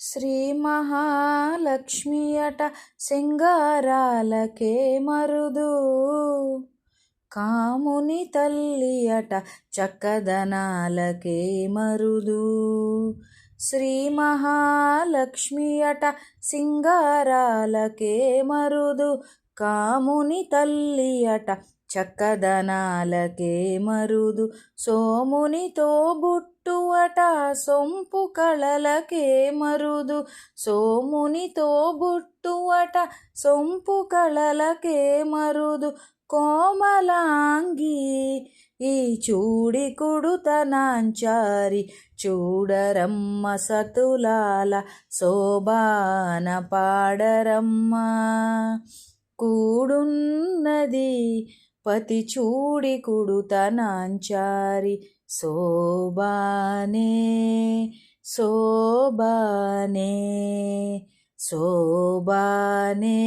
శ్రీ మహాలక్ష్మి అట సింగారాలకే మరుదు, కాముని తల్లి అట చక్కదనాలకే మరుదు. శ్రీ మహాలక్ష్మి అట సింగారాలకే మరుదు, కాముని తల్లి అట చక్కదనాలకే మరుదు. సోమునితో బుట్టువట సొంపు కళలకే మరుదు, సోమునితో బుట్టువట సొంపు కళలకే మరుదు. కోమలాంగి ఈ చూడి కుడుతనాంచారి, చూడరమ్మ సతులాల శోభాన పాడరమ్మ. కూడున్నది పతి చూడి కుడుతనాంచారి, శోభానే శోభానే శోభానే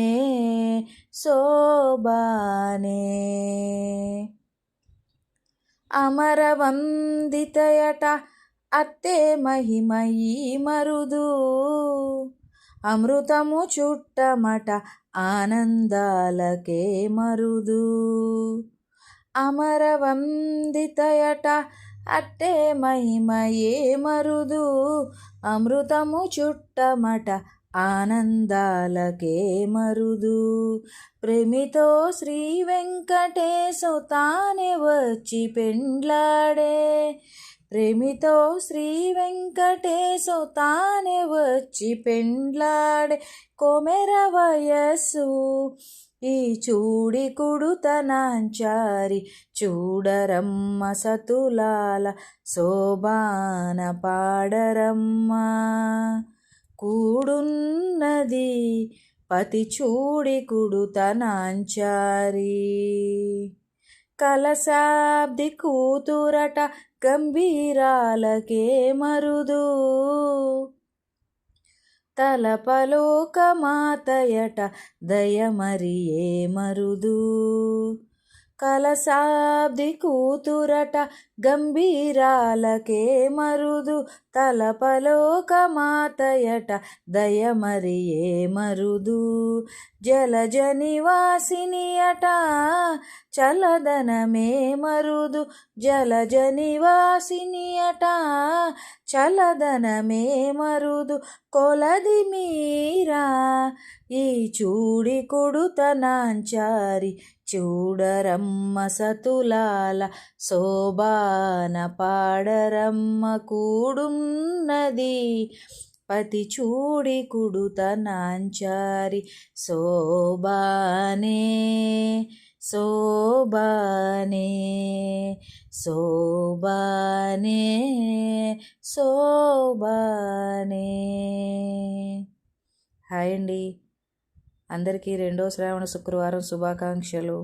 శోభానే. అమరవందితయట అత్తే మహిమయీ మరుదు, అమృతము చుట్టమట ఆనందాలకే మరుదు. అమరవందితయట అట్టే మహిమయే మరుదు, అమృతము చుట్టమట ఆనందాలకే మరుదు. ప్రేమితో శ్రీ వెంకటేశు తానే వచ్చి పెండ్లాడే, ప్రేమితో శ్రీ వెంకటేశు తానే వచ్చి పెండ్లాడే. కొమెర వయస్సు ఈ చూడి కుడుతనాంచారి, చూడరమ్మ సతులాల శోభాన పాడరమ్మ. కూడున్నది పతి చూడి కుడుతనాంచారి, కలశాబ్ది కూతురట గంభీరాలకే మరుదు, తలపలోక మాతయట దయమరియే మరుదు. కలశాబ్ది కూతురట గంభీరాలకే మరుదు, తలపలోక మాతయట దయమరియే మరుదు. జలజ నివాసిని అట చలదనమే మరుదు, జలజ నివాసిని అట చలదనమే మరుదు. కొలది మీరా ఈ చూడి కుడుతనాంచారి, చూడరమ్మ సతులాల శోభాన పాడరమ్మ. కూడున్నది పతి చూడి కుడుతనాంచారి, శోభానే శోభానే శోభానే శోభానే. హాయ్ అండి, అందరికీ రెండో శ్రావణ శుక్రవారం శుభాకాంక్షలు.